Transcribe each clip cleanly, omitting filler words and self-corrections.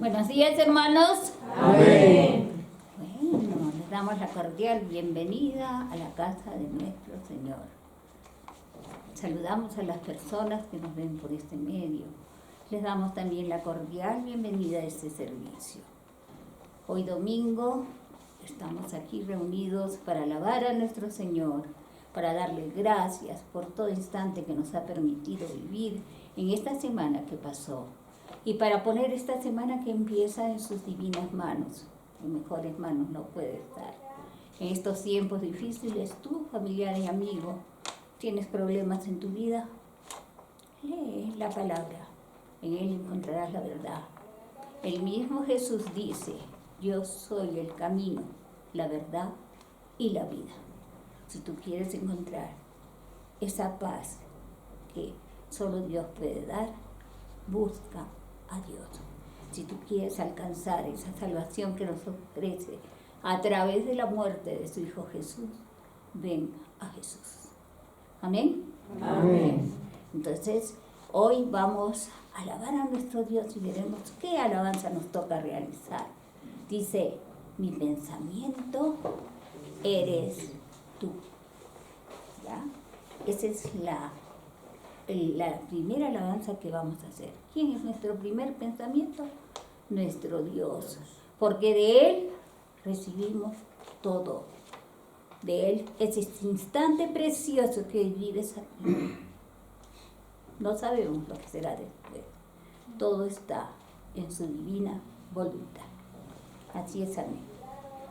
Buenos días, hermanos. Amén. Bueno, les damos la cordial bienvenida a la casa de nuestro Señor. Saludamos a las personas que nos ven por este medio. Les damos también la cordial bienvenida a este servicio. Hoy domingo estamos aquí reunidos para alabar a nuestro Señor, para darle gracias por todo instante que nos ha permitido vivir en esta semana que pasó. Y para poner esta semana que empieza en sus divinas manos, en mejores manos no puede estar. En estos tiempos difíciles, tú, familiar y amigo, tienes problemas en tu vida, lee la palabra, en él encontrarás la verdad. El mismo Jesús dice, yo soy el camino, la verdad y la vida. Si tú quieres encontrar esa paz que solo Dios puede dar, busca a Dios. Si tú quieres alcanzar esa salvación que nos ofrece a través de la muerte de su Hijo Jesús, ven a Jesús. ¿Amén? Amén. Entonces, hoy vamos a alabar a nuestro Dios y veremos qué alabanza nos toca realizar. Dice, mi pensamiento eres tú. ¿Ya? Esa es la primera alabanza que vamos a hacer. ¿Quién es nuestro primer pensamiento? Nuestro Dios. Porque de Él recibimos todo. De Él es este instante precioso que vives aquí. No sabemos lo que será después. Todo está en su divina voluntad. Así es, amén.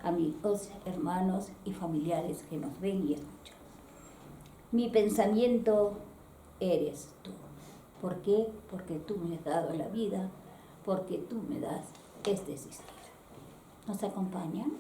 Amigos, hermanos y familiares que nos ven y escuchan. Mi pensamiento eres tú. ¿Por qué? Porque tú me has dado la vida, porque tú me das este existir. ¿Nos acompañan?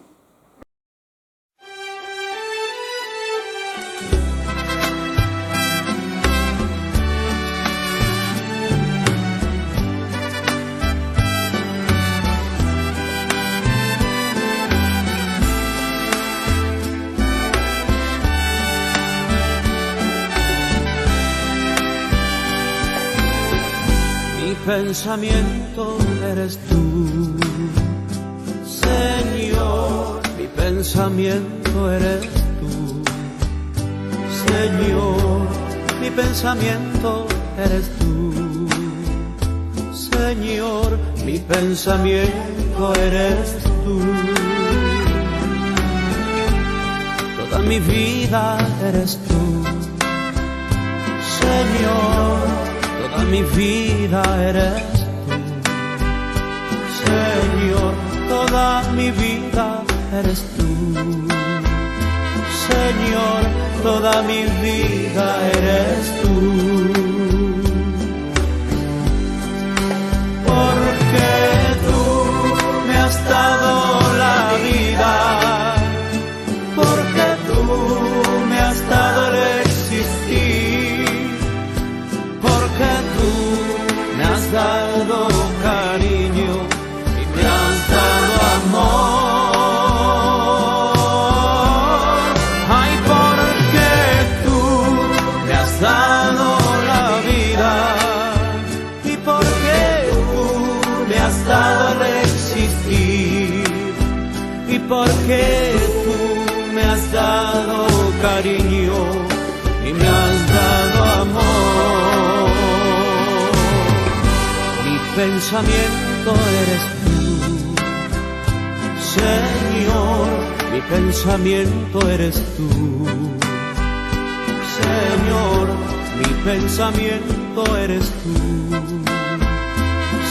Pensamiento eres tú, Señor, mi pensamiento eres tú, Señor, mi pensamiento eres tú, Señor, mi pensamiento eres tú, toda mi vida eres tú, Señor. Toda mi vida eres tú, Señor, toda mi vida eres tú, Señor, toda mi vida eres tú. Porque tú me has dado la vida, porque tú me has dado el existir. Porque tú me has dado cariño y me has dado amor. Ay, porque tú me has dado la vida y porque tú me has dado el existir y porque tú me has dado cariño y me has dado amor. Mi pensamiento eres tú, Señor, mi pensamiento eres tú, Señor, mi pensamiento eres tú,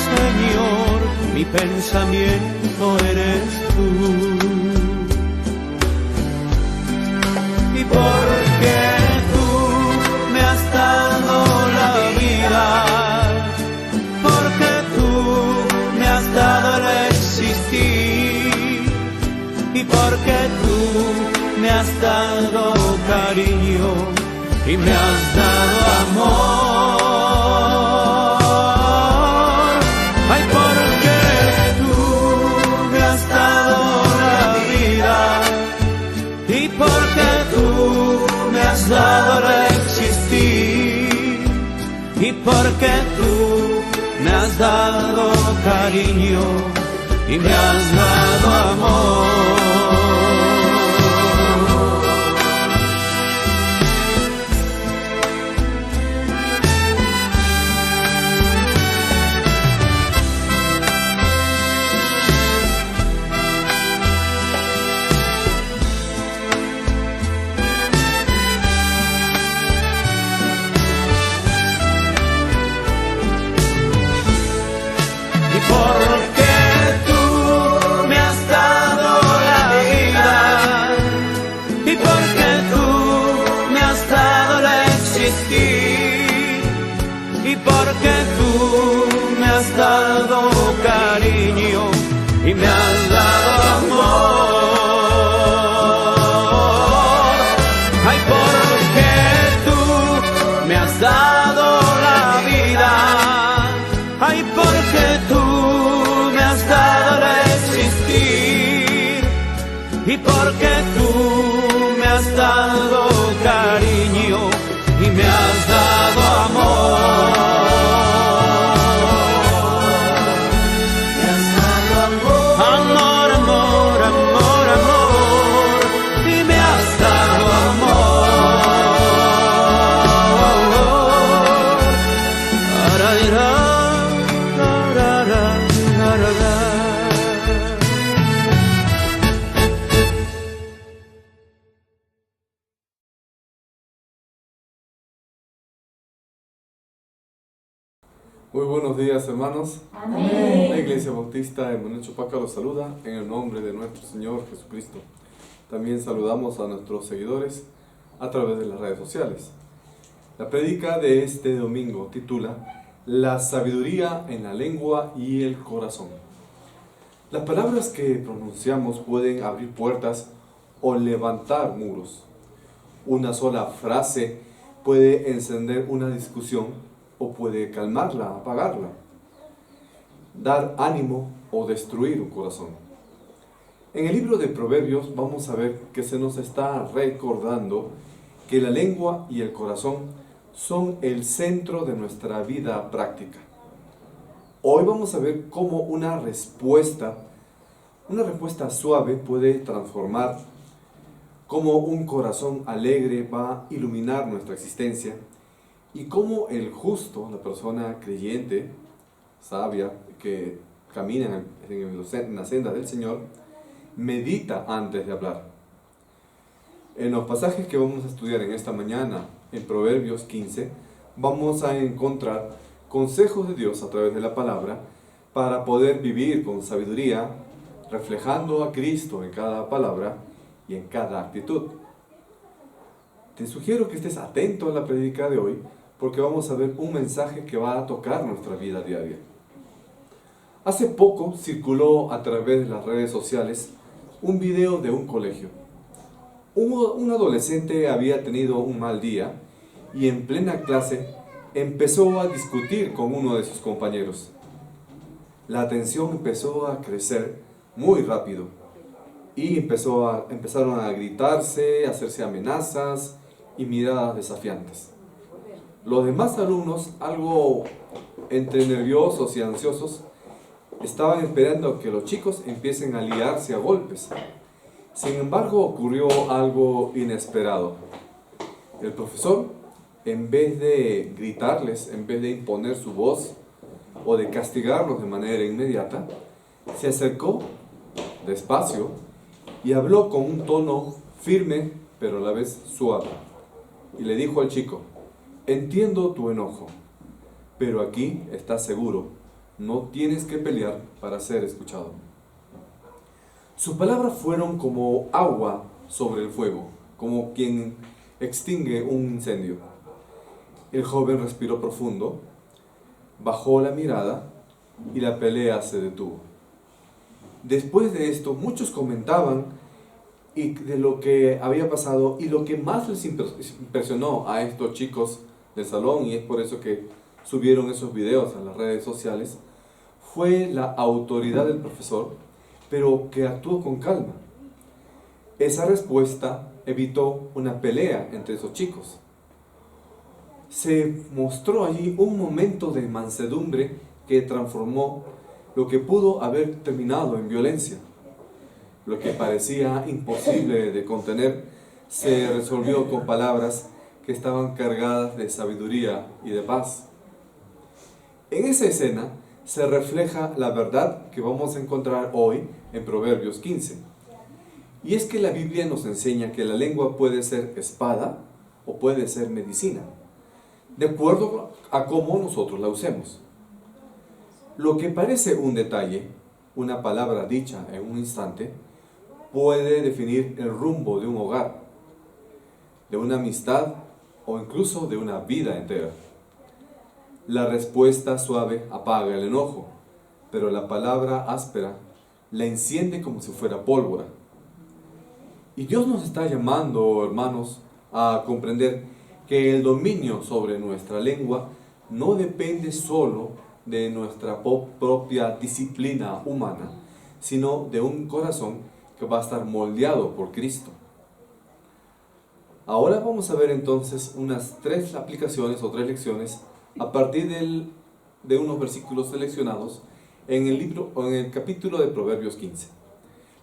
Señor, mi pensamiento eres tú. Y porque tú me has dado la vida, porque tú me has dado el existir y porque tú me has dado cariño y me has dado amor. Ay, porque tú me has dado la vida y porque tú me has dado el existir y porque tú me has dado cariño y me has dado amor. Y me has dado amor. Ay, porque tú me has dado la vida. Ay, porque tú me has dado el existir. Y porque tú me has dado cariño y me has dado amor. Muy buenos días, hermanos. Amén. La Iglesia Bautista Emanuel Chopaca los saluda en el nombre de nuestro Señor Jesucristo. También saludamos a nuestros seguidores a través de las redes sociales. La prédica de este domingo titula La sabiduría en la lengua y el corazón. Las palabras que pronunciamos pueden abrir puertas o levantar muros. Una sola frase puede encender una discusión o puede calmarla, apagarla, dar ánimo o destruir un corazón. En el libro de Proverbios vamos a ver que se nos está recordando que la lengua y el corazón son el centro de nuestra vida práctica. Hoy vamos a ver cómo una respuesta suave puede transformar, cómo un corazón alegre va a iluminar nuestra existencia, y cómo el justo, la persona creyente, sabia, que camina en la senda del Señor, medita antes de hablar. En los pasajes que vamos a estudiar en esta mañana, en Proverbios 15, vamos a encontrar consejos de Dios a través de la palabra para poder vivir con sabiduría, reflejando a Cristo en cada palabra y en cada actitud. Te sugiero que estés atento a la prédica de hoy, porque vamos a ver un mensaje que va a tocar nuestra vida diaria. Hace poco circuló a través de las redes sociales un video de un colegio. Un adolescente había tenido un mal día y en plena clase empezó a discutir con uno de sus compañeros. La tensión empezó a crecer muy rápido y empezaron a gritarse, a hacerse amenazas y miradas desafiantes. Los demás alumnos, algo entre nerviosos y ansiosos, estaban esperando que los chicos empiecen a liarse a golpes. Sin embargo, ocurrió algo inesperado. El profesor, en vez de gritarles, en vez de imponer su voz o de castigarlos de manera inmediata, se acercó despacio y habló con un tono firme, pero a la vez suave. Y le dijo al chico: entiendo tu enojo, pero aquí estás seguro, no tienes que pelear para ser escuchado. Sus palabras fueron como agua sobre el fuego, como quien extingue un incendio. El joven respiró profundo, bajó la mirada y la pelea se detuvo. Después de esto, muchos comentaban de lo que había pasado, y lo que más les impresionó a estos chicos del salón, y es por eso que subieron esos videos a las redes sociales, fue la autoridad del profesor, pero que actuó con calma. Esa respuesta evitó una pelea entre esos chicos. Se mostró allí un momento de mansedumbre que transformó lo que pudo haber terminado en violencia. Lo que parecía imposible de contener se resolvió con palabras que estaban cargadas de sabiduría y de paz. En esa escena se refleja la verdad que vamos a encontrar hoy en Proverbios 15. Y es que la Biblia nos enseña que la lengua puede ser espada o puede ser medicina, de acuerdo a cómo nosotros la usemos. Lo que parece un detalle, una palabra dicha en un instante, puede definir el rumbo de un hogar, de una amistad o incluso de una vida entera. La respuesta suave apaga el enojo, pero la palabra áspera la enciende como si fuera pólvora. Y Dios nos está llamando, hermanos, a comprender que el dominio sobre nuestra lengua no depende solo de nuestra propia disciplina humana, sino de un corazón que va a estar moldeado por Cristo. Ahora vamos a ver entonces unas 3 aplicaciones o 3 lecciones a partir de unos versículos seleccionados en el capítulo de Proverbios 15.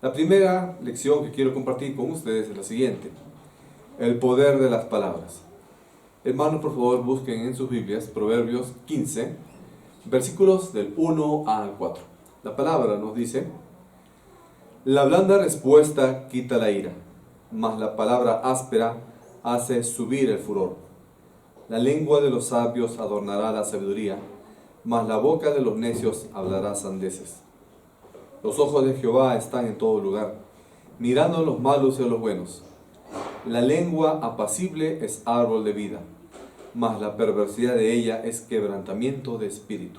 La primera lección que quiero compartir con ustedes es la siguiente: el poder de las palabras. Hermanos, por favor, busquen en sus Biblias Proverbios 15, versículos del 1 al 4. La palabra nos dice: la blanda respuesta quita la ira, mas la palabra áspera hace subir el furor. La lengua de los sabios adornará la sabiduría, mas la boca de los necios hablará sandeces. Los ojos de Jehová están en todo lugar, mirando a los malos y a los buenos. La lengua apacible es árbol de vida, mas la perversidad de ella es quebrantamiento de espíritu.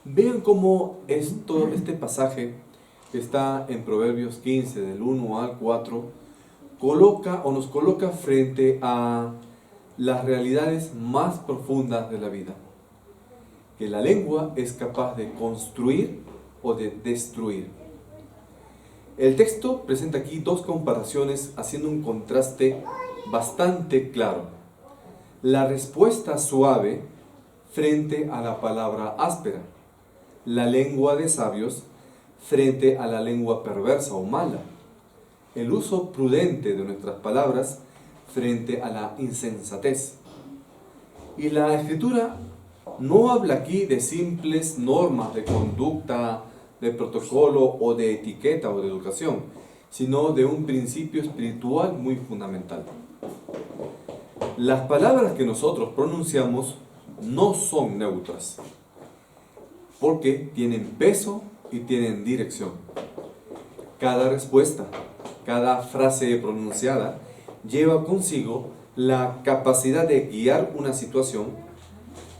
Vean cómo este pasaje que está en Proverbios 15, del 1 al 4, nos coloca frente a las realidades más profundas de la vida. Que la lengua es capaz de construir o de destruir. El texto presenta aquí 2 comparaciones haciendo un contraste bastante claro. La respuesta suave frente a la palabra áspera. La lengua de sabios frente a la lengua perversa o mala. El uso prudente de nuestras palabras frente a la insensatez. Y la Escritura no habla aquí de simples normas de conducta, de protocolo o de etiqueta o de educación, sino de un principio espiritual muy fundamental. Las palabras que nosotros pronunciamos no son neutras, porque tienen peso y tienen dirección. Cada respuesta, cada frase pronunciada lleva consigo la capacidad de guiar una situación,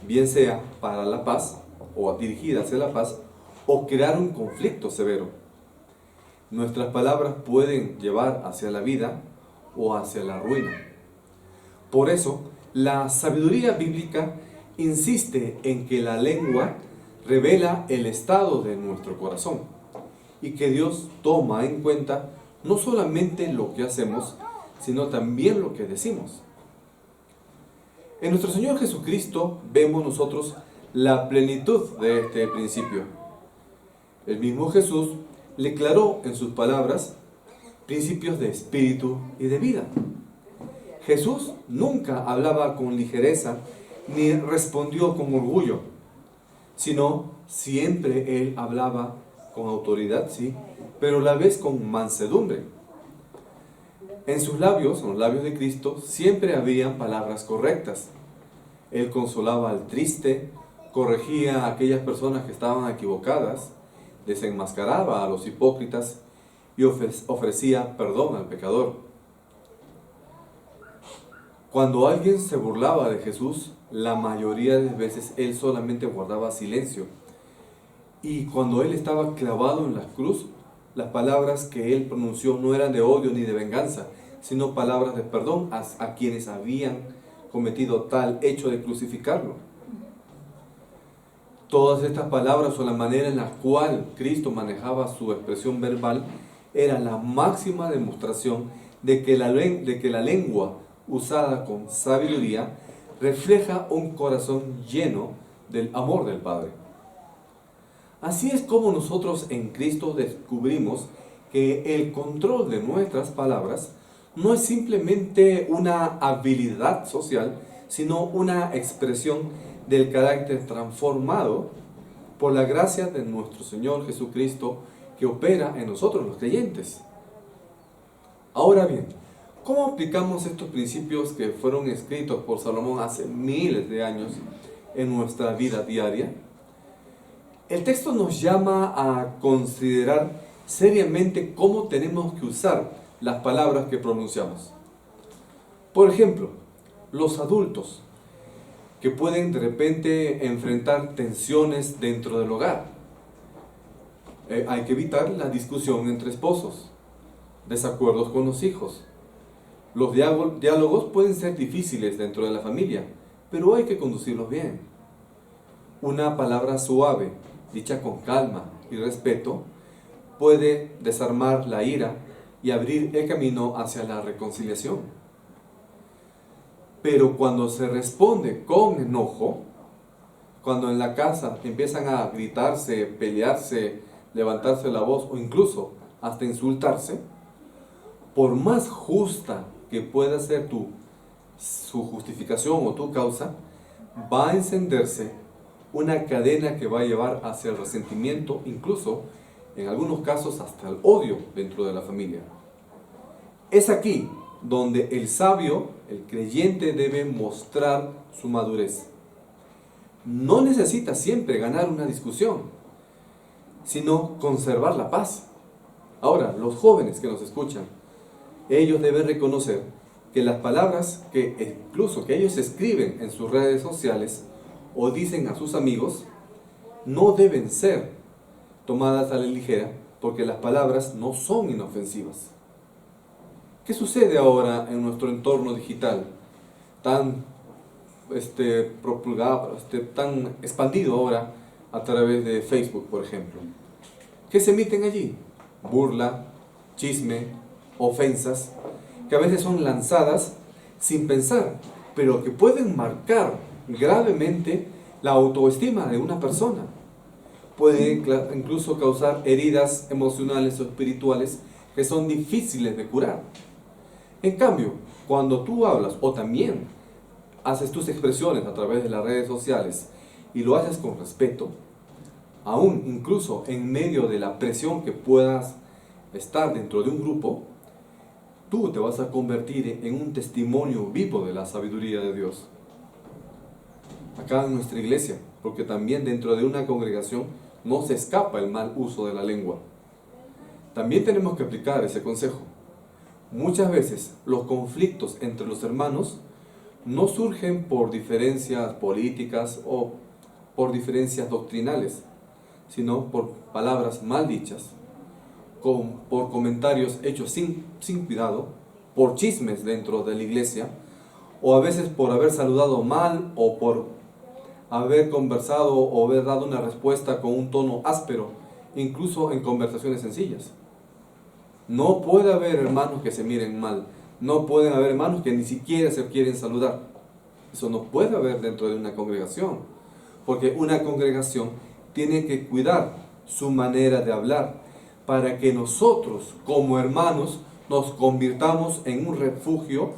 bien sea para la paz o dirigida hacia la paz, o crear un conflicto severo. Nuestras palabras pueden llevar hacia la vida o hacia la ruina. Por eso, la sabiduría bíblica insiste en que la lengua revela el estado de nuestro corazón y que Dios toma en cuenta no solamente lo que hacemos, sino también lo que decimos. En nuestro Señor Jesucristo vemos nosotros la plenitud de este principio. El mismo Jesús le declaró en sus palabras principios de espíritu y de vida. Jesús nunca hablaba con ligereza ni respondió con orgullo, sino siempre Él hablaba con autoridad, sí, pero a la vez con mansedumbre. En sus labios, en los labios de Cristo, siempre habían palabras correctas. Él consolaba al triste, corregía a aquellas personas que estaban equivocadas, desenmascaraba a los hipócritas y ofrecía perdón al pecador. Cuando alguien se burlaba de Jesús, la mayoría de veces Él solamente guardaba silencio. Y cuando Él estaba clavado en la cruz, las palabras que Él pronunció no eran de odio ni de venganza, sino palabras de perdón a quienes habían cometido tal hecho de crucificarlo. Todas estas palabras o la manera en la cual Cristo manejaba su expresión verbal era la máxima demostración de que la lengua usada con sabiduría refleja un corazón lleno del amor del Padre. Así es como nosotros en Cristo descubrimos que el control de nuestras palabras no es simplemente una habilidad social, sino una expresión del carácter transformado por la gracia de nuestro Señor Jesucristo que opera en nosotros los creyentes. Ahora bien, ¿cómo aplicamos estos principios que fueron escritos por Salomón hace miles de años en nuestra vida diaria? El texto nos llama a considerar seriamente cómo tenemos que usar las palabras que pronunciamos. Por ejemplo, los adultos que pueden de repente enfrentar tensiones dentro del hogar. Hay que evitar la discusión entre esposos, desacuerdos con los hijos. Los diálogos pueden ser difíciles dentro de la familia, pero hay que conducirlos bien. Una palabra suave, dicha con calma y respeto, puede desarmar la ira y abrir el camino hacia la reconciliación. Pero cuando se responde con enojo, cuando en la casa empiezan a gritarse, pelearse, levantarse la voz o incluso hasta insultarse, por más justa que pueda ser su justificación o tu causa, va a encenderse una cadena que va a llevar hacia el resentimiento, incluso en algunos casos hasta el odio dentro de la familia. Es aquí donde el sabio, el creyente, debe mostrar su madurez. No necesita siempre ganar una discusión, sino conservar la paz. Ahora, los jóvenes que nos escuchan, ellos deben reconocer que las palabras que ellos escriben en sus redes sociales o dicen a sus amigos, no deben ser tomadas a la ligera, porque las palabras no son inofensivas. ¿Qué sucede ahora en nuestro entorno digital tan propulgado, tan expandido ahora a través de Facebook, por ejemplo? ¿Qué se emiten allí? Burla, chisme, ofensas, que a veces son lanzadas sin pensar, pero que pueden marcar gravemente la autoestima de una persona. Pueden incluso causar heridas emocionales o espirituales que son difíciles de curar. En cambio, cuando tú hablas o también haces tus expresiones a través de las redes sociales y lo haces con respeto, aún incluso en medio de la presión que puedas estar dentro de un grupo, tú te vas a convertir en un testimonio vivo de la sabiduría de Dios. Acá en nuestra iglesia, porque también dentro de una congregación no se escapa el mal uso de la lengua. También tenemos que aplicar ese consejo. Muchas veces los conflictos entre los hermanos no surgen por diferencias políticas o por diferencias doctrinales, sino por palabras mal dichas, por comentarios hechos sin cuidado, por chismes dentro de la iglesia, o a veces por haber saludado mal o por haber conversado o haber dado una respuesta con un tono áspero, incluso en conversaciones sencillas. No puede haber hermanos que se miren mal, no pueden haber hermanos que ni siquiera se quieren saludar. Eso no puede haber dentro de una congregación, porque una congregación tiene que cuidar su manera de hablar para que nosotros como hermanos nos convirtamos en un refugio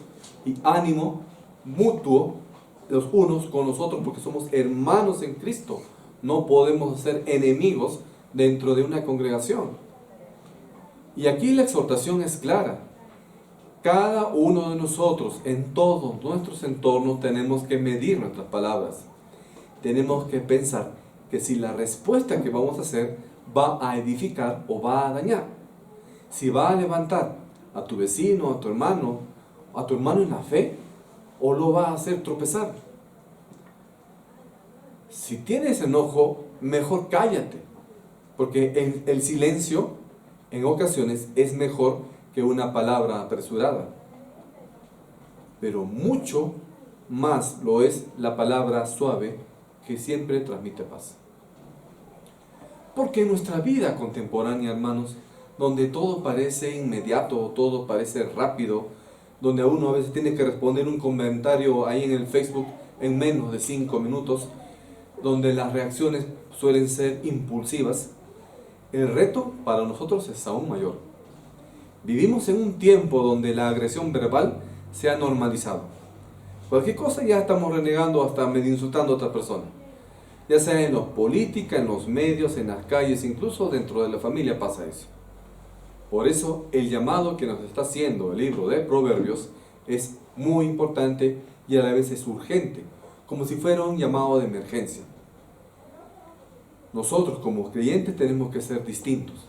y ánimo mutuo los unos con los otros, porque somos hermanos en Cristo. No podemos ser enemigos dentro de una congregación. Y aquí la exhortación es clara. Cada uno de nosotros, en todos nuestros entornos, tenemos que medir nuestras palabras. Tenemos que pensar que si la respuesta que vamos a hacer va a edificar o va a dañar. Si va a levantar a tu vecino, a tu hermano en la fe, o lo va a hacer tropezar. Si tienes enojo, mejor cállate, porque el silencio en ocasiones es mejor que una palabra apresurada. Pero mucho más lo es la palabra suave, que siempre transmite paz. Porque en nuestra vida contemporánea, hermanos, donde todo parece inmediato, todo parece rápido, donde uno a veces tiene que responder un comentario ahí en el Facebook en menos de 5 minutos, donde las reacciones suelen ser impulsivas, el reto para nosotros es aún mayor. Vivimos en un tiempo donde la agresión verbal se ha normalizado. Cualquier cosa ya estamos renegando, hasta medio insultando a otra persona. Ya sea en la política, en los medios, en las calles, incluso dentro de la familia pasa eso. Por eso el llamado que nos está haciendo el libro de Proverbios es muy importante y a la vez es urgente, como si fuera un llamado de emergencia. Nosotros como creyentes tenemos que ser distintos.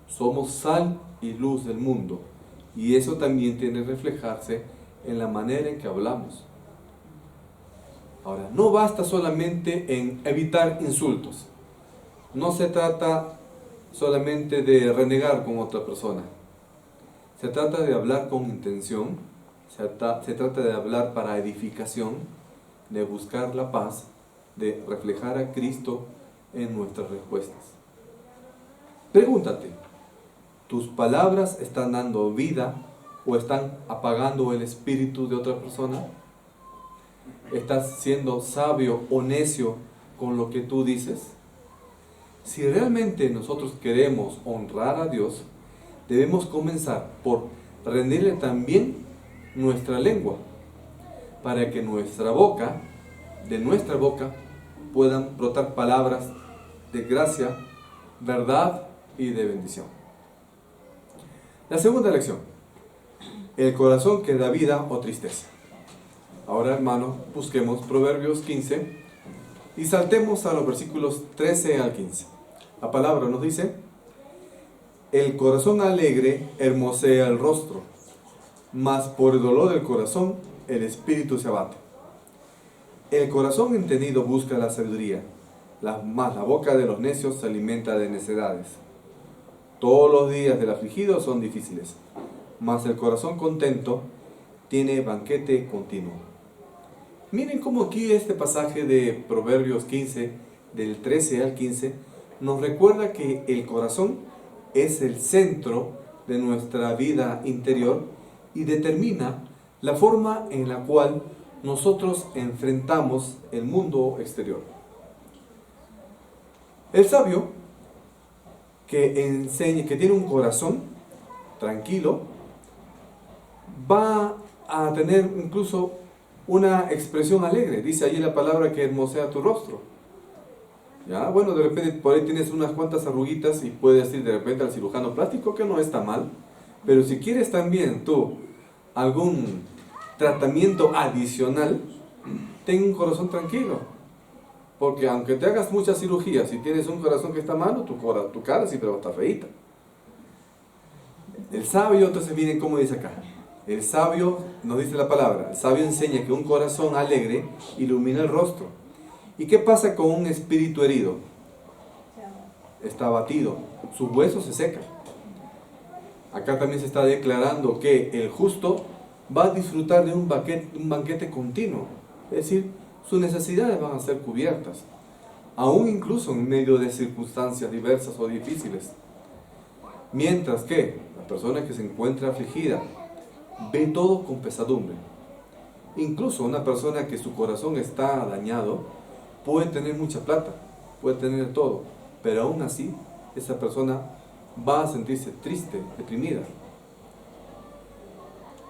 Somos sal y luz del mundo, y eso también tiene que reflejarse en la manera en que hablamos. Ahora, no basta solamente en evitar insultos. No se trata solamente de renegar con otra persona. Se trata de hablar con intención, se trata de hablar para edificación, de buscar la paz, de reflejar a Cristo en nuestras respuestas. Pregúntate, ¿tus palabras están dando vida o están apagando el espíritu de otra persona? ¿Estás siendo sabio o necio con lo que tú dices? Si realmente nosotros queremos honrar a Dios, debemos comenzar por rendirle también nuestra lengua, para que de nuestra boca, puedan brotar palabras de gracia, verdad y de bendición. La segunda lección: el corazón que da vida o tristeza. Ahora, hermanos, busquemos Proverbios 15 y saltemos a los versículos 13 al 15. La palabra nos dice: el corazón alegre hermosea el rostro, mas por el dolor del corazón el espíritu se abate. El corazón entendido busca la sabiduría, mas la boca de los necios se alimenta de necedades. Todos los días del afligido son difíciles, mas el corazón contento tiene banquete continuo. Miren cómo aquí este pasaje de Proverbios 15, del 13 al 15, nos recuerda que el corazón es el centro de nuestra vida interior y determina la forma en la cual nosotros enfrentamos el mundo exterior. El sabio que tiene un corazón tranquilo va a tener incluso una expresión alegre. Dice allí la palabra que hermosea tu rostro. Ya, bueno, de repente por ahí tienes unas cuantas arruguitas y puedes decir de repente al cirujano plástico que no está mal, pero si quieres también tú algún tratamiento adicional, ten un corazón tranquilo, porque aunque te hagas muchas cirugías, si tienes un corazón que está malo, tu cara siempre va a estar feíta. El sabio, entonces miren cómo dice acá, el sabio, nos dice la palabra, el sabio enseña que un corazón alegre ilumina el rostro. ¿Y qué pasa con un espíritu herido? Está abatido, sus huesos se secan. Acá también se está declarando que el justo va a disfrutar de un banquete continuo. Es decir, sus necesidades van a ser cubiertas, aún incluso en medio de circunstancias diversas o difíciles. Mientras que la persona que se encuentra afligida ve todo con pesadumbre. Incluso una persona que su corazón está dañado puede tener mucha plata, puede tener todo, pero aún así esa persona va a sentirse triste, deprimida.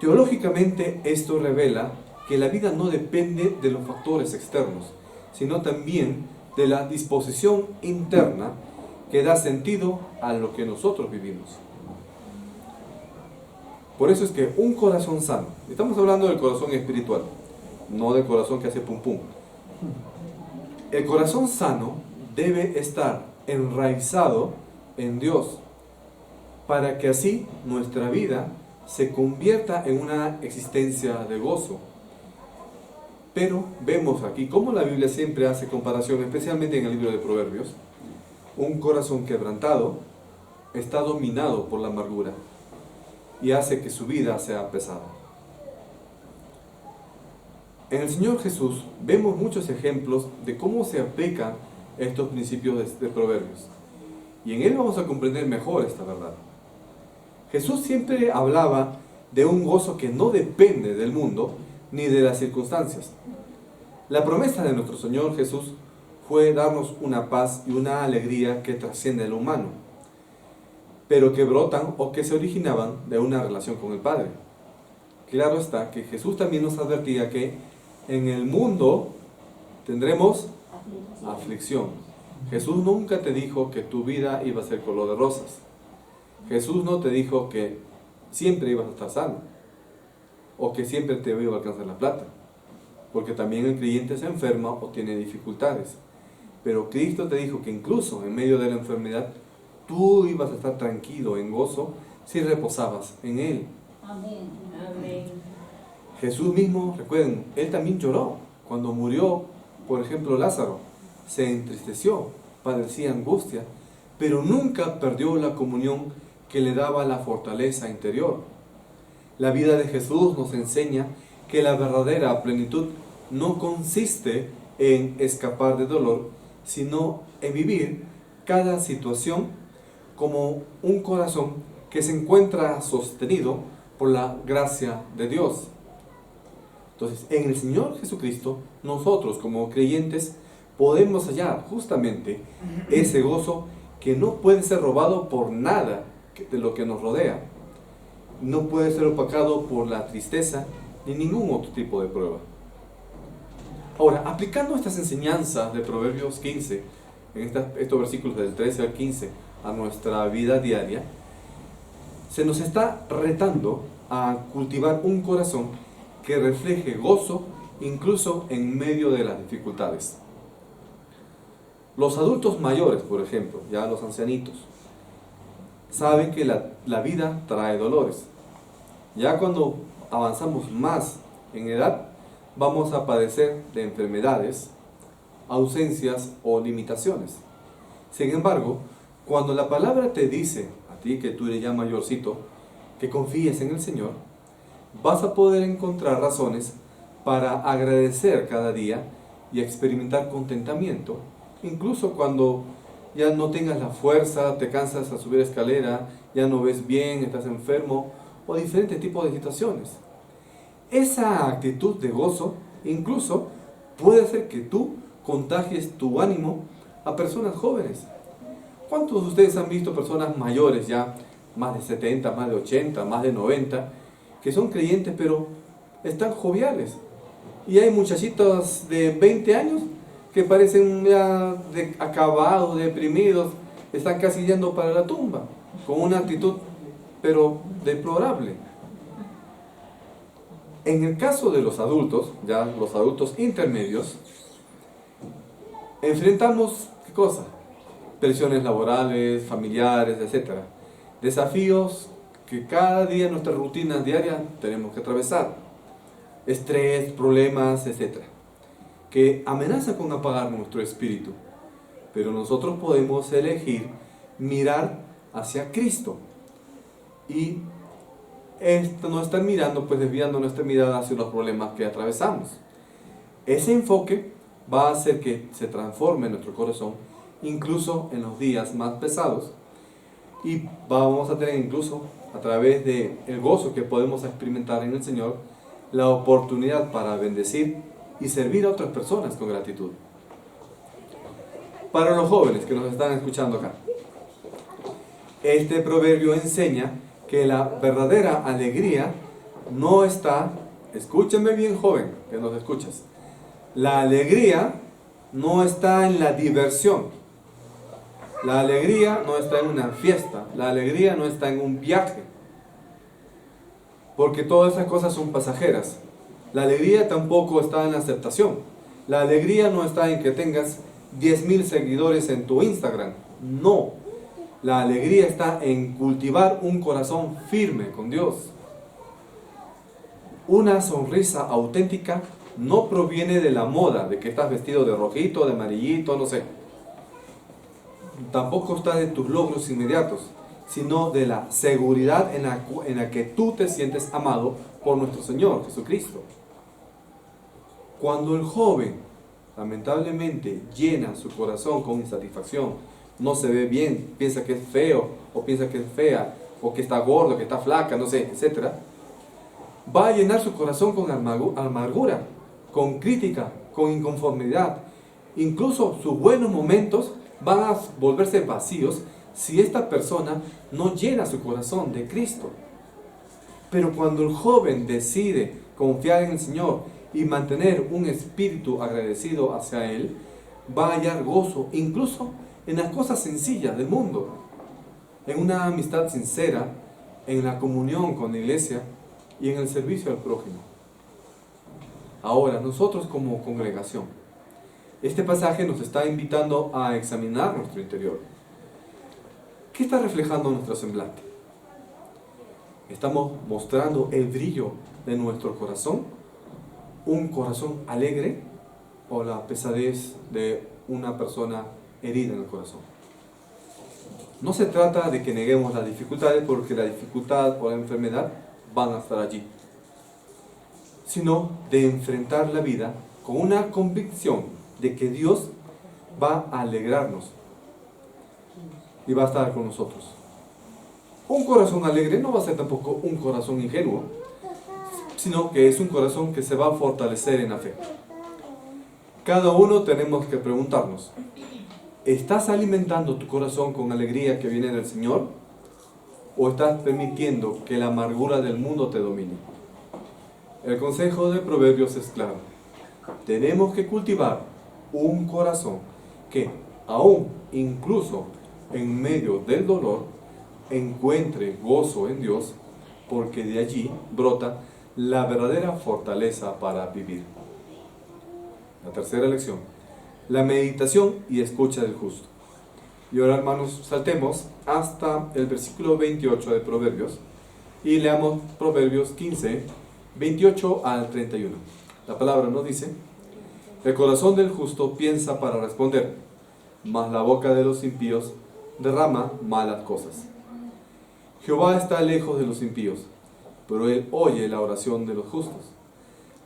Teológicamente esto revela que la vida no depende de los factores externos, sino también de la disposición interna que da sentido a lo que nosotros vivimos. Por eso es que un corazón sano, estamos hablando del corazón espiritual, no del corazón que hace pum pum. El corazón sano debe estar enraizado en Dios, para que así nuestra vida se convierta en una existencia de gozo. Pero vemos aquí cómo la Biblia siempre hace comparación, especialmente en el libro de Proverbios. Un corazón quebrantado está dominado por la amargura y hace que su vida sea pesada. En el Señor Jesús vemos muchos ejemplos de cómo se aplican estos principios de Proverbios. Y en Él vamos a comprender mejor esta verdad. Jesús siempre hablaba de un gozo que no depende del mundo ni de las circunstancias. La promesa de nuestro Señor Jesús fue darnos una paz y una alegría que trasciende lo humano, pero que brotan o que se originaban de una relación con el Padre. Claro está que Jesús también nos advertía que en el mundo tendremos aflicción. Jesús nunca te dijo que tu vida iba a ser color de rosas. Jesús no te dijo que siempre ibas a estar sano o que siempre te iba a alcanzar la plata, porque también el creyente se enferma o tiene dificultades. Pero Cristo te dijo que incluso en medio de la enfermedad tú ibas a estar tranquilo, en gozo, si reposabas en Él. Amén. Amén. Jesús mismo, recuerden, Él también lloró cuando murió, por ejemplo, Lázaro. Se entristeció, padecía angustia, pero nunca perdió la comunión que le daba la fortaleza interior. La vida de Jesús nos enseña que la verdadera plenitud no consiste en escapar de dolor, sino en vivir cada situación como un corazón que se encuentra sostenido por la gracia de Dios. Entonces, en el Señor Jesucristo, nosotros como creyentes podemos hallar justamente ese gozo que no puede ser robado por nada de lo que nos rodea. No puede ser opacado por la tristeza ni ningún otro tipo de prueba. Ahora, aplicando estas enseñanzas de Proverbios 15, en estos versículos del 13 al 15, a nuestra vida diaria, se nos está retando a cultivar un corazón que refleje gozo incluso en medio de las dificultades. Los adultos mayores, por ejemplo, ya los ancianitos, saben que la vida trae dolores. Ya cuando avanzamos más en edad, vamos a padecer de enfermedades, ausencias o limitaciones. Sin embargo, cuando la palabra te dice a ti, que tú eres ya mayorcito, que confíes en el Señor, vas a poder encontrar razones para agradecer cada día y experimentar contentamiento, incluso cuando ya no tengas la fuerza, te cansas a subir escalera, ya no ves bien, estás enfermo o diferentes tipos de situaciones. Esa actitud de gozo incluso puede hacer que tú contagies tu ánimo a personas jóvenes. ¿Cuántos de ustedes han visto personas mayores ya, más de 70, más de 80, más de 90, que son creyentes pero están joviales? Y hay muchachitos de 20 años que parecen ya acabados, deprimidos, están casi yendo para la tumba, con una actitud pero deplorable. En el caso de los adultos, ya los adultos intermedios, enfrentamos, ¿qué cosa? Presiones laborales, familiares, etc. Desafíos que cada día en nuestra rutina diaria tenemos que atravesar. Estrés, problemas, etc. Que amenazan con apagar nuestro espíritu. Pero nosotros podemos elegir mirar hacia Cristo. Y no estar mirando, pues desviando nuestra mirada hacia los problemas que atravesamos. Ese enfoque va a hacer que se transforme nuestro corazón, incluso en los días más pesados, y vamos a tener incluso, a través del gozo que podemos experimentar en el Señor, la oportunidad para bendecir y servir a otras personas con gratitud. Para los jóvenes que nos están escuchando acá, este proverbio enseña que la verdadera alegría no está, escúchame bien joven, que nos escuchas, la alegría no está en la diversión, la alegría no está en una fiesta, la alegría no está en un viaje, porque todas esas cosas son pasajeras. La alegría tampoco está en la aceptación, la alegría no está en que tengas 10,000 seguidores en tu Instagram, no. La alegría está en cultivar un corazón firme con Dios. Una sonrisa auténtica no proviene de la moda, de que estás vestido de rojito, de amarillito, no sé. Tampoco está de tus logros inmediatos, sino de la seguridad en la que tú te sientes amado por nuestro Señor Jesucristo. Cuando el joven, lamentablemente, llena su corazón con insatisfacción, no se ve bien, piensa que es feo, o piensa que es fea, o que está gordo, que está flaca, no sé, etc., va a llenar su corazón con amargura, con crítica, con inconformidad, Incluso sus buenos momentos van a volverse vacíos si esta persona no llena su corazón de Cristo. Pero cuando el joven decide confiar en el Señor y mantener un espíritu agradecido hacia Él, va a hallar gozo incluso en las cosas sencillas del mundo, en una amistad sincera, en la comunión con la iglesia y en el servicio al prójimo. Ahora, nosotros como congregación, este pasaje nos está invitando a examinar nuestro interior. ¿Qué está reflejando nuestro semblante? ¿Estamos mostrando el brillo de nuestro corazón? ¿Un corazón alegre o la pesadez de una persona herida en el corazón? No se trata de que neguemos las dificultades, porque la dificultad o la enfermedad van a estar allí, sino de enfrentar la vida con una convicción de que Dios va a alegrarnos y va a estar con nosotros. Un corazón alegre no va a ser tampoco un corazón ingenuo, sino que es un corazón que se va a fortalecer en la fe. Cada uno tenemos que preguntarnos: ¿estás alimentando tu corazón con alegría que viene del Señor? ¿O estás permitiendo que la amargura del mundo te domine? El consejo de Proverbios es claro. Tenemos que cultivar un corazón que, aún incluso en medio del dolor, encuentre gozo en Dios, porque de allí brota la verdadera fortaleza para vivir. La tercera lección: la meditación y escucha del justo. Y ahora, hermanos, saltemos hasta el versículo 28 de Proverbios y leamos Proverbios 15, 28 al 31. La palabra nos dice: el corazón del justo piensa para responder, mas la boca de los impíos derrama malas cosas. Jehová está lejos de los impíos, pero él oye la oración de los justos.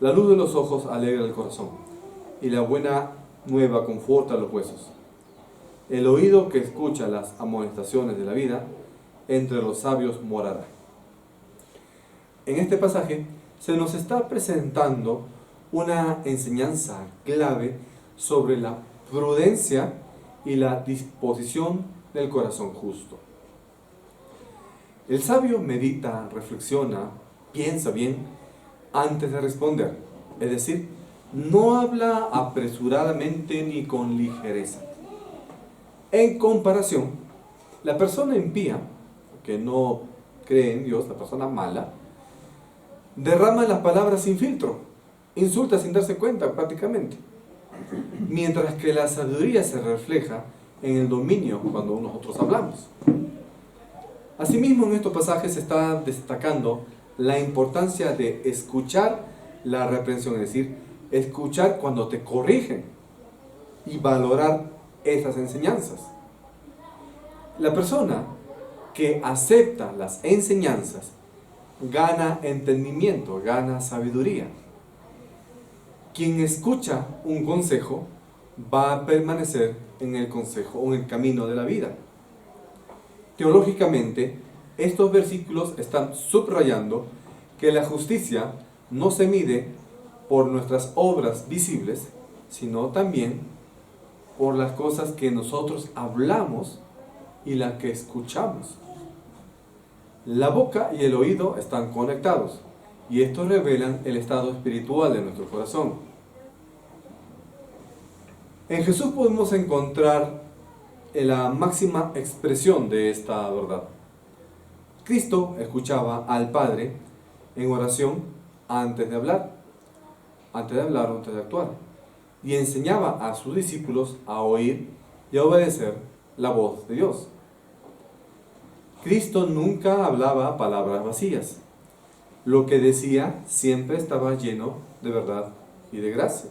La luz de los ojos alegra el corazón, y la buena nueva conforta los huesos. El oído que escucha las amonestaciones de la vida, entre los sabios morará. En este pasaje se nos está presentando una enseñanza clave sobre la prudencia y la disposición del corazón justo. El sabio medita, reflexiona, piensa bien antes de responder, es decir, no habla apresuradamente ni con ligereza. En comparación, la persona impía, que no cree en Dios, la persona mala, derrama las palabras sin filtro, insulta sin darse cuenta prácticamente, mientras que la sabiduría se refleja en el dominio cuando nosotros hablamos. Asimismo, en estos pasajes se está destacando la importancia de escuchar la reprensión, es decir, escuchar cuando te corrigen y valorar esas enseñanzas. La persona que acepta las enseñanzas gana entendimiento, gana sabiduría. Quien escucha un consejo va a permanecer en el consejo o en el camino de la vida. Teológicamente, estos versículos están subrayando que la justicia no se mide por nuestras obras visibles, sino también por las cosas que nosotros hablamos y las que escuchamos. La boca y el oído están conectados, y estos revelan el estado espiritual de nuestro corazón. En Jesús podemos encontrar la máxima expresión de esta verdad. Cristo escuchaba al Padre en oración antes de hablar o antes de actuar, y enseñaba a sus discípulos a oír y a obedecer la voz de Dios. Cristo nunca hablaba palabras vacías. Lo que decía siempre estaba lleno de verdad y de gracia.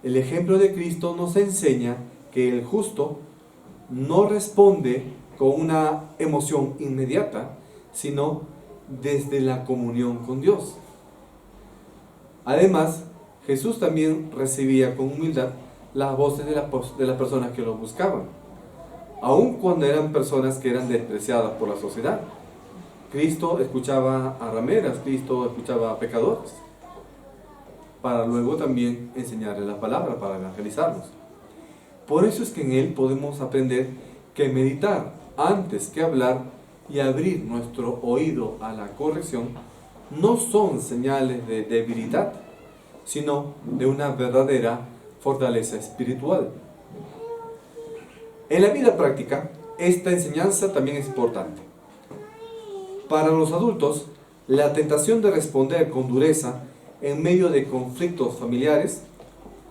El ejemplo de Cristo nos enseña que el justo no responde con una emoción inmediata, sino desde la comunión con Dios. Además, Jesús también recibía con humildad las voces de las personas que lo buscaban, aun cuando eran personas que eran despreciadas por la sociedad. Cristo escuchaba a rameras, Cristo escuchaba a pecadores. para luego también enseñarles la palabra, para evangelizarlos. Por eso es que en él podemos aprender que meditar antes que hablar y abrir nuestro oído a la corrección no son señales de debilidad, sino de una verdadera fortaleza espiritual. En la vida práctica, esta enseñanza también es importante. Para los adultos, la tentación de responder con dureza en medio de conflictos familiares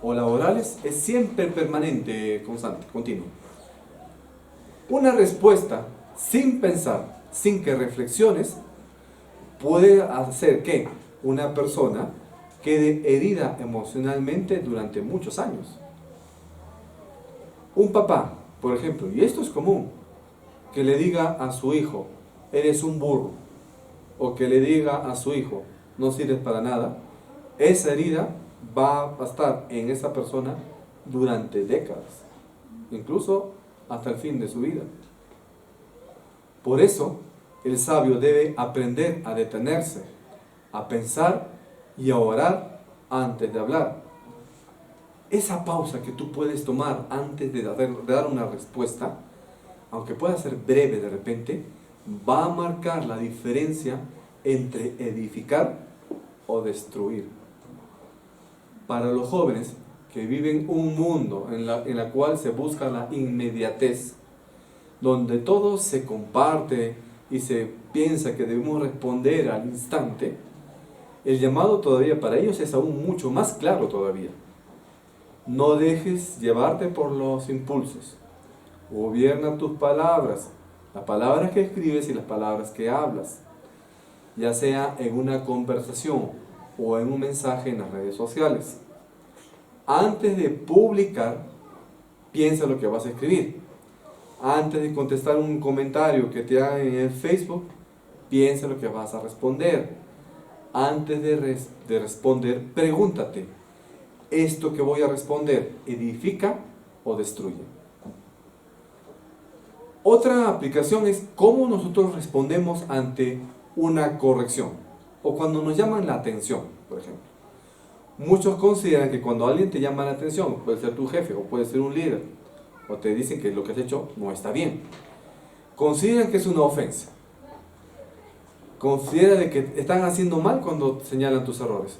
o laborales es siempre permanente, constante, continuo. Una respuesta sin pensar, sin que reflexiones, puede hacer que una persona quede herida emocionalmente durante muchos años. Un papá, por ejemplo, y esto es común, que le diga a su hijo, eres un burro, o que le diga a su hijo, no sirves para nada, esa herida va a estar en esa persona durante décadas, incluso hasta el fin de su vida. Por eso, el sabio debe aprender a detenerse, a pensar y a orar antes de hablar. Esa pausa que tú puedes tomar antes de dar una respuesta, aunque pueda ser breve de repente, va a marcar la diferencia entre edificar o destruir. Para los jóvenes que viven un mundo en la cual se busca la inmediatez, donde todo se comparte y se piensa que debemos responder al instante, el llamado todavía para ellos es aún mucho más claro todavía. No dejes llevarte por los impulsos. Gobierna tus palabras, las palabras que escribes y las palabras que hablas, ya sea en una conversación o en un mensaje en las redes sociales. Antes de publicar, piensa lo que vas a escribir. Antes de contestar un comentario que te hagan en el Facebook, piensa lo que vas a responder. Antes de responder, pregúntate, ¿esto que voy a responder edifica o destruye? Otra aplicación es cómo nosotros respondemos ante una corrección o cuando nos llaman la atención, por ejemplo. Muchos consideran que cuando alguien te llama la atención, puede ser tu jefe o puede ser un líder, o te dicen que lo que has hecho no está bien, consideran que es una ofensa. Considera de que están haciendo mal cuando señalan tus errores.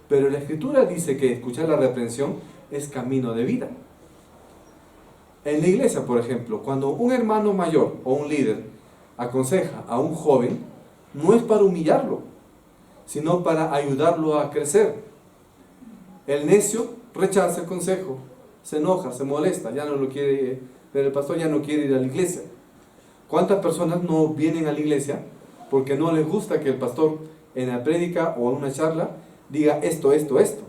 Pero la Escritura dice que escuchar la reprensión es camino de vida. En la iglesia, por ejemplo, cuando un hermano mayor o un líder aconseja a un joven, no es para humillarlo, sino para ayudarlo a crecer. El necio rechaza el consejo, se enoja, se molesta, ya no lo quiere ver el pastor, ya no quiere ir a la iglesia. ¿Cuántas personas no vienen a la iglesia porque no les gusta que el pastor en la prédica o en una charla diga esto, esto, esto?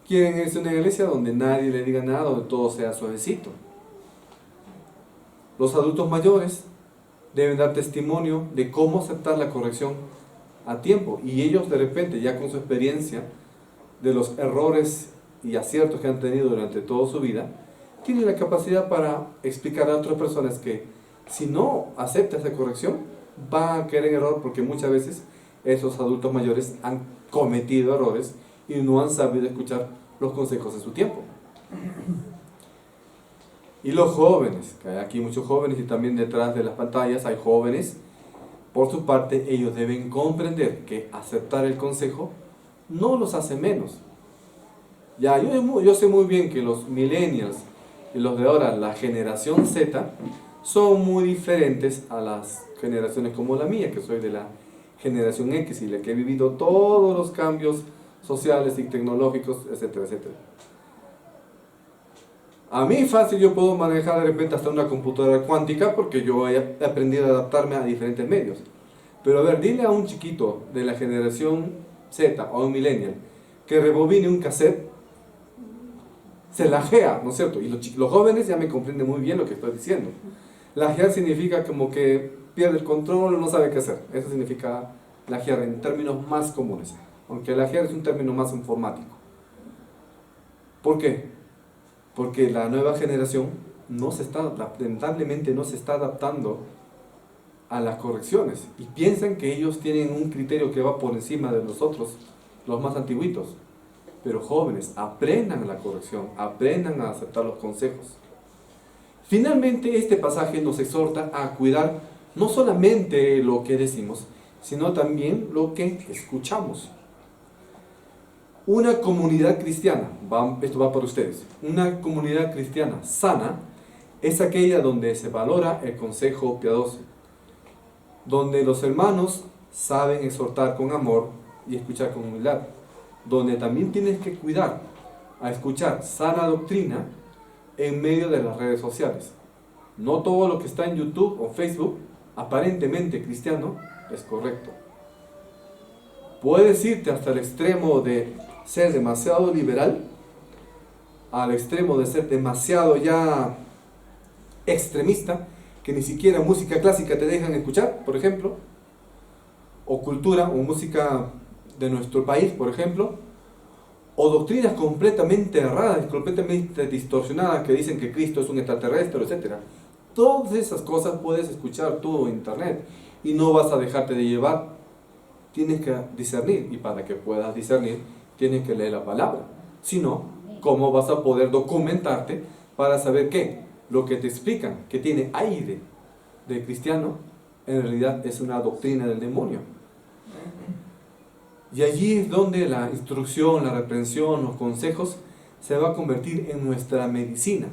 Quieren irse a una iglesia donde nadie le diga nada, donde todo sea suavecito. Los adultos mayores deben dar testimonio de cómo aceptar la corrección a tiempo, y ellos de repente, ya con su experiencia de los errores y aciertos que han tenido durante toda su vida, tienen la capacidad para explicar a otras personas que si no acepta esa corrección, va a caer en error, porque muchas veces esos adultos mayores han cometido errores y no han sabido escuchar los consejos de su tiempo. Y los jóvenes, que hay aquí muchos jóvenes y también detrás de las pantallas hay jóvenes, por su parte ellos deben comprender que aceptar el consejo no los hace menos. Ya, yo sé muy bien que los millennials y los de ahora, la generación Z, son muy diferentes a las generaciones como la mía, que soy de la generación X y la que he vivido todos los cambios sociales y tecnológicos, etcétera, etcétera. A mí fácil yo puedo manejar de repente hasta una computadora cuántica porque yo he aprendido a adaptarme a diferentes medios. Pero a ver, dile a un chiquito de la generación Z o a un millennial que rebobine un cassette, se lajea, ¿no es cierto? Y los jóvenes ya me comprenden muy bien lo que estoy diciendo. Lajear significa como que pierde el control, no sabe qué hacer. Eso significa lajear en términos más comunes, aunque lajear es un término más informático. ¿Por qué? Porque la nueva generación lamentablemente no se está adaptando a las correcciones y piensan que ellos tienen un criterio que va por encima de nosotros, los más antiguitos. Pero jóvenes, aprendan la corrección, aprendan a aceptar los consejos. Finalmente, este pasaje nos exhorta a cuidar no solamente lo que decimos, sino también lo que escuchamos. Una comunidad cristiana, esto va para ustedes, una comunidad cristiana sana es aquella donde se valora el consejo piadoso, donde los hermanos saben exhortar con amor y escuchar con humildad, donde también tienes que cuidar a escuchar sana doctrina en medio de las redes sociales. No todo lo que está en YouTube o Facebook, aparentemente cristiano, es correcto. Puedes irte hasta el extremo de ser demasiado liberal, al extremo de ser demasiado ya extremista, que ni siquiera música clásica te dejan escuchar, por ejemplo, o cultura o música de nuestro país, por ejemplo, o doctrinas completamente erradas, completamente distorsionadas, que dicen que Cristo es un extraterrestre, etc. Todas esas cosas puedes escuchar tú en internet y no vas a dejarte de llevar. Tienes que discernir, y para que puedas discernir tienes que leer la palabra. Si no, ¿cómo vas a poder documentarte para saber qué? Lo que te explican, que tiene aire de cristiano, en realidad es una doctrina del demonio. Y allí es donde la instrucción, la reprensión, los consejos se va a convertir en nuestra medicina.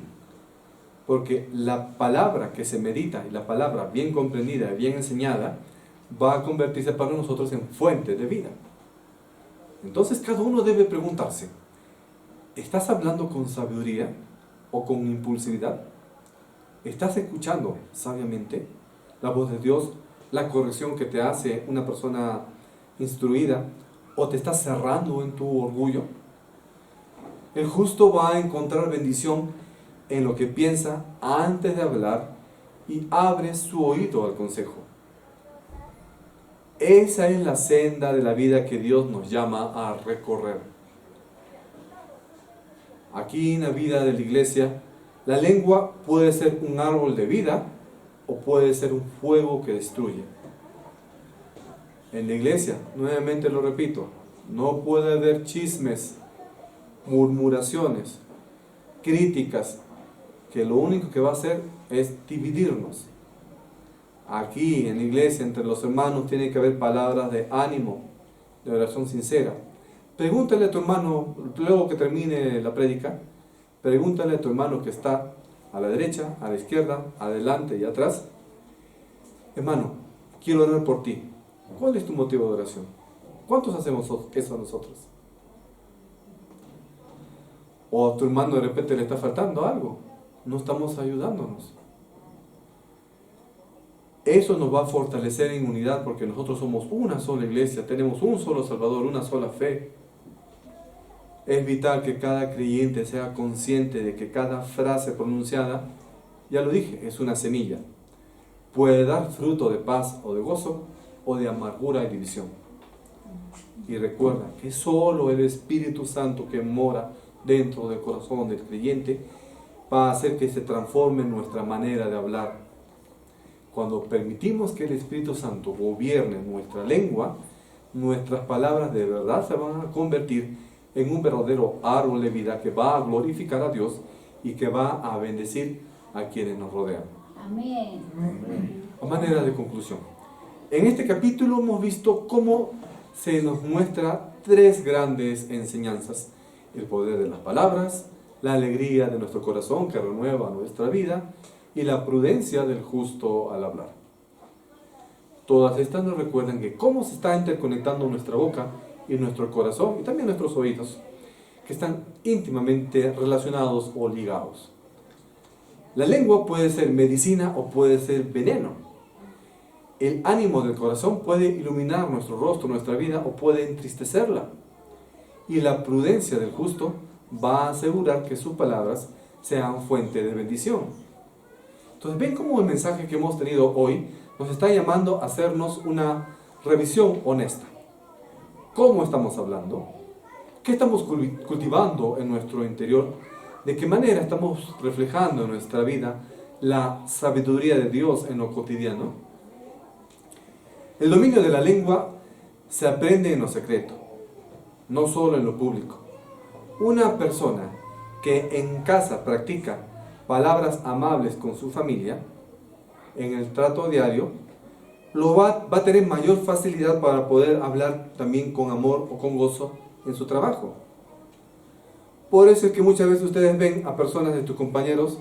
Porque la palabra que se medita y la palabra bien comprendida, bien enseñada, va a convertirse para nosotros en fuente de vida. Entonces cada uno debe preguntarse, ¿estás hablando con sabiduría o con impulsividad? ¿Estás escuchando sabiamente la voz de Dios, la corrección que te hace una persona instruida, o te estás cerrando en tu orgullo? El justo va a encontrar bendición en lo que piensa antes de hablar y abre su oído al consejo. Esa es la senda de la vida que Dios nos llama a recorrer. Aquí en la vida de la iglesia, la lengua puede ser un árbol de vida o puede ser un fuego que destruye. En la iglesia, nuevamente lo repito, no puede haber chismes, murmuraciones, críticas, que lo único que va a hacer es dividirnos. Aquí en la iglesia, entre los hermanos, tiene que haber palabras de ánimo, de oración sincera. Pregúntale a tu hermano, luego que termine la prédica, pregúntale a tu hermano que está a la derecha, a la izquierda, adelante y atrás: hermano, quiero orar por ti. ¿Cuál es tu motivo de oración? ¿Cuántos hacemos eso nosotros? O a tu hermano de repente le está faltando algo, no estamos ayudándonos. Eso nos va a fortalecer en unidad, porque nosotros somos una sola iglesia, tenemos un solo Salvador, una sola fe. Es vital que cada creyente sea consciente de que cada frase pronunciada, ya lo dije, es una semilla. Puede dar fruto de paz o de gozo, o de amargura y división. Y recuerda que solo el Espíritu Santo que mora dentro del corazón del creyente va a hacer que se transforme nuestra manera de hablar. Cuando permitimos que el Espíritu Santo gobierne nuestra lengua, nuestras palabras de verdad se van a convertir en un verdadero árbol de vida que va a glorificar a Dios y que va a bendecir a quienes nos rodean. Amén. A manera de conclusión, en este capítulo hemos visto cómo se nos muestra tres grandes enseñanzas: el poder de las palabras, la alegría de nuestro corazón que renueva nuestra vida y la prudencia del justo al hablar. Todas estas nos recuerdan que cómo se está interconectando nuestra boca y nuestro corazón y también nuestros oídos, que están íntimamente relacionados o ligados. La lengua puede ser medicina o puede ser veneno. El ánimo del corazón puede iluminar nuestro rostro, nuestra vida, o puede entristecerla. Y la prudencia del justo va a asegurar que sus palabras sean fuente de bendición. Entonces, ven cómo el mensaje que hemos tenido hoy nos está llamando a hacernos una revisión honesta. ¿Cómo estamos hablando? ¿Qué estamos cultivando en nuestro interior? ¿De qué manera estamos reflejando en nuestra vida la sabiduría de Dios en lo cotidiano? El dominio de la lengua se aprende en lo secreto, no solo en lo público. Una persona que en casa practica palabras amables con su familia, en el trato diario, va a tener mayor facilidad para poder hablar también con amor o con gozo en su trabajo. Por eso es que muchas veces ustedes ven a personas de tus compañeros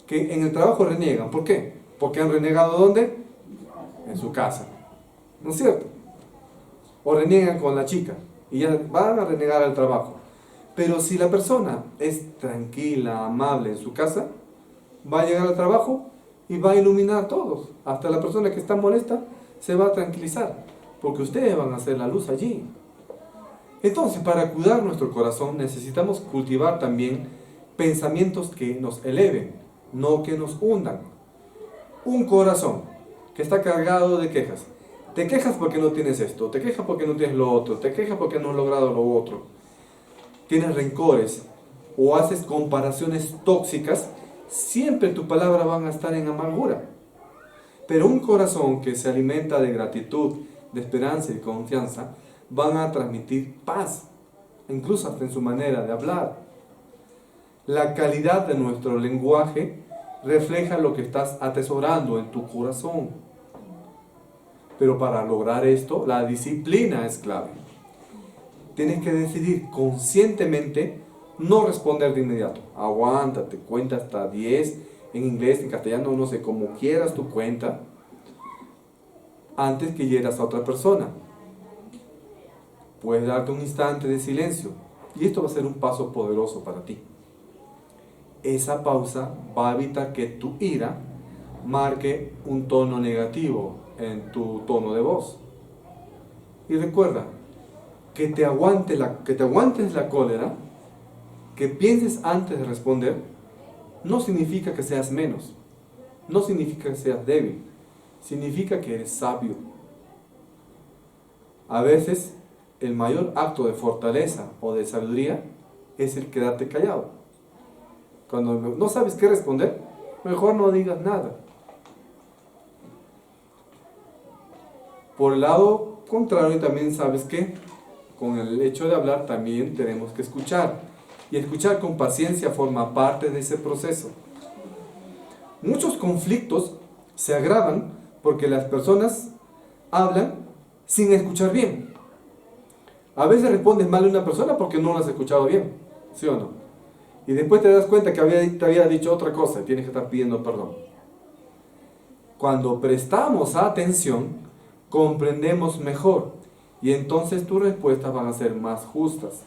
que en el trabajo reniegan. ¿Por qué? Porque han renegado ¿dónde? En su casa. ¿No es cierto? O reniegan con la chica y ya van a renegar al trabajo. Pero si la persona es tranquila, amable en su casa, va a llegar al trabajo y va a iluminar a todos. Hasta la persona que está molesta se va a tranquilizar, porque ustedes van a hacer la luz allí. Entonces, para cuidar nuestro corazón necesitamos cultivar también pensamientos que nos eleven, no que nos hundan. Un corazón que está cargado de quejas. Te quejas porque no tienes esto, te quejas porque no tienes lo otro, te quejas porque no has logrado lo otro. Tienes rencores o haces comparaciones tóxicas, siempre tus palabras van a estar en amargura. Pero un corazón que se alimenta de gratitud, de esperanza y confianza, van a transmitir paz, incluso hasta en su manera de hablar. La calidad de nuestro lenguaje refleja lo que estás atesorando en tu corazón. Pero para lograr esto, la disciplina es clave. Tienes que decidir conscientemente no responder de inmediato. Aguántate, cuenta hasta 10, en inglés, en castellano, no sé, como quieras tu cuenta, antes que hieras a otra persona. Puedes darte un instante de silencio y esto va a ser un paso poderoso para ti. Esa pausa va a evitar que tu ira marque un tono negativo en tu tono de voz. Y recuerda, que te aguantes la cólera, que pienses antes de responder, no significa que seas menos, no significa que seas débil, significa que eres sabio. A veces, el mayor acto de fortaleza o de sabiduría es el quedarte callado. Cuando no sabes qué responder, mejor no digas nada. Por el lado contrario, también sabes que con el hecho de hablar también tenemos que escuchar. Y escuchar con paciencia forma parte de ese proceso. Muchos conflictos se agravan porque las personas hablan sin escuchar bien. A veces respondes mal a una persona porque no la has escuchado bien, ¿sí o no? Y después te das cuenta que te había dicho otra cosa y tienes que estar pidiendo perdón. Cuando prestamos atención, comprendemos mejor y entonces tus respuestas van a ser más justas,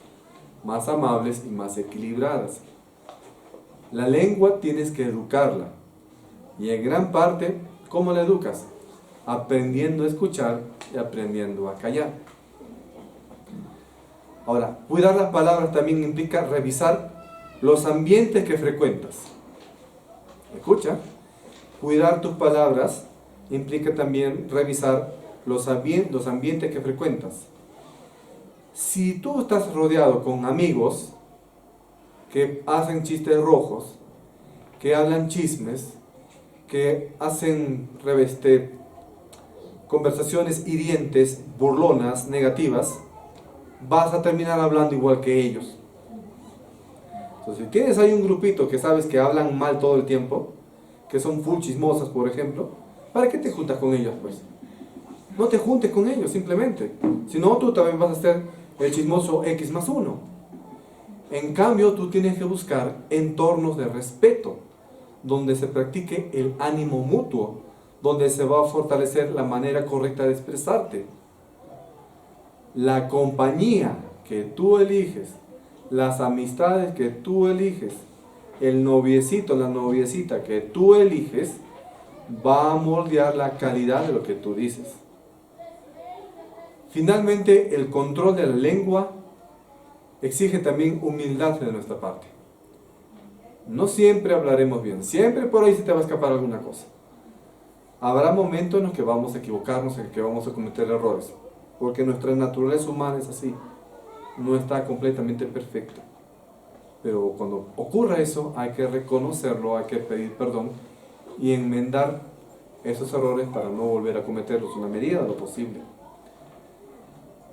más amables y más equilibradas. La lengua tienes que educarla. Y en gran parte, ¿cómo la educas? Aprendiendo a escuchar y aprendiendo a callar. Ahora, cuidar las palabras también implica revisar los ambientes que frecuentas. Escucha. Cuidar tus palabras implica también revisar los ambientes que frecuentas. Si tú estás rodeado con amigos que hacen chistes rojos, que hablan chismes, que hacen conversaciones hirientes, burlonas, negativas, vas a terminar hablando igual que ellos. Entonces, si tienes ahí un grupito que sabes que hablan mal todo el tiempo, que son full chismosas, por ejemplo, ¿para qué te juntas con ellos, pues? No te juntes con ellos, simplemente. Si no, tú también vas a ser el chismoso X+1. En cambio, tú tienes que buscar entornos de respeto, donde se practique el ánimo mutuo, donde se va a fortalecer la manera correcta de expresarte. La compañía que tú eliges, las amistades que tú eliges, el noviecito, la noviecita que tú eliges, va a moldear la calidad de lo que tú dices. Finalmente, el control de la lengua exige también humildad de nuestra parte. No siempre hablaremos bien, siempre por ahí se te va a escapar alguna cosa. Habrá momentos en los que vamos a equivocarnos, en los que vamos a cometer errores, porque nuestra naturaleza humana es así, no está completamente perfecta. Pero cuando ocurra eso, hay que reconocerlo, hay que pedir perdón y enmendar esos errores para no volver a cometerlos en la medida de lo posible.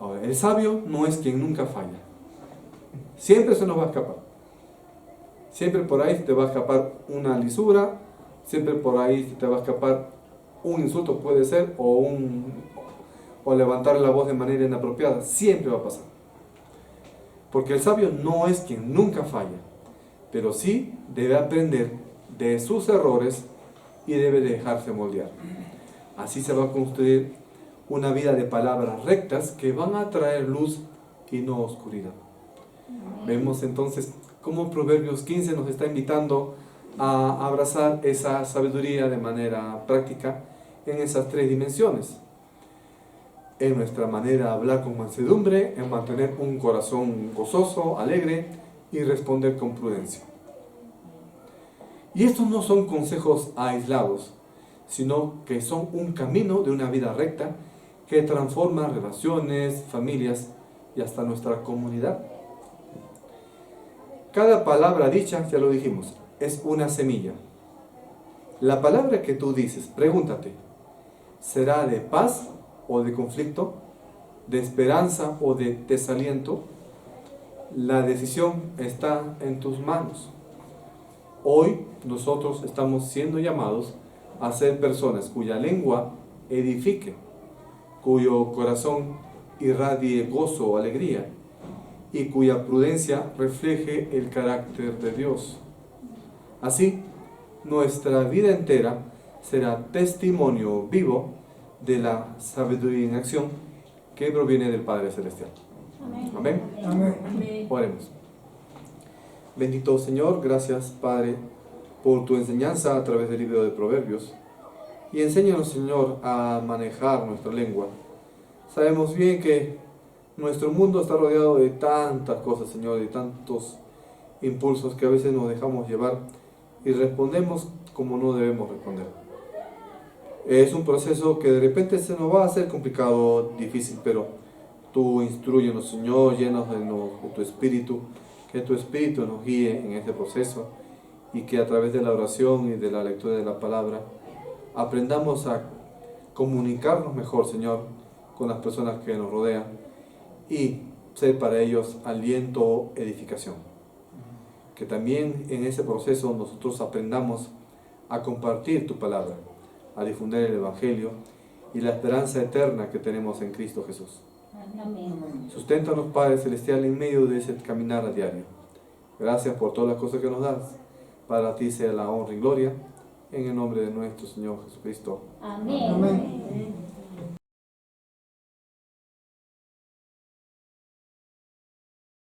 Ahora, el sabio no es quien nunca falla, Siempre se nos va a escapar. Siempre por ahí te va a escapar una lisura, siempre por ahí te va a escapar un insulto, puede ser, o levantar la voz de manera inapropiada. Siempre va a pasar. Porque el sabio no es quien nunca falla, pero sí debe aprender de sus errores y debe dejarse moldear. Así se va a construir una vida de palabras rectas que van a traer luz y no oscuridad. Vemos entonces cómo Proverbios 15 nos está invitando a abrazar esa sabiduría de manera práctica en esas tres dimensiones. En nuestra manera de hablar con mansedumbre, en mantener un corazón gozoso, alegre y responder con prudencia. Y estos no son consejos aislados, sino que son un camino de una vida recta que transforma relaciones, familias y hasta nuestra comunidad. Cada palabra dicha, ya lo dijimos, es una semilla. La palabra que tú dices, pregúntate, ¿será de paz o de conflicto? ¿De esperanza o de desaliento? La decisión está en tus manos. Hoy nosotros estamos siendo llamados a ser personas cuya lengua edifique, cuyo corazón irradie gozo o alegría y cuya prudencia refleje el carácter de Dios. Así, nuestra vida entera será testimonio vivo de la sabiduría en acción que proviene del Padre Celestial. Amén. Amén. Oremos. Bendito Señor, gracias Padre por tu enseñanza a través del libro de Proverbios. Y enséñanos, Señor, a manejar nuestra lengua. Sabemos bien que nuestro mundo está rodeado de tantas cosas, Señor, de tantos impulsos que a veces nos dejamos llevar y respondemos como no debemos responder. Es un proceso que de repente se nos va a hacer complicado, difícil, pero tú instrúyenos, Señor, llenos de tu Espíritu, que tu Espíritu nos guíe en este proceso y que a través de la oración y de la lectura de la palabra aprendamos a comunicarnos mejor, Señor, con las personas que nos rodean y ser para ellos aliento o edificación. Que también en ese proceso nosotros aprendamos a compartir tu palabra, a difundir el Evangelio y la esperanza eterna que tenemos en Cristo Jesús. Amén. Susténtanos, Padre Celestial, en medio de ese caminar a diario. Gracias por todas las cosas que nos das. Para ti sea la honra y gloria, en el nombre de nuestro Señor Jesucristo. Amén. Amén.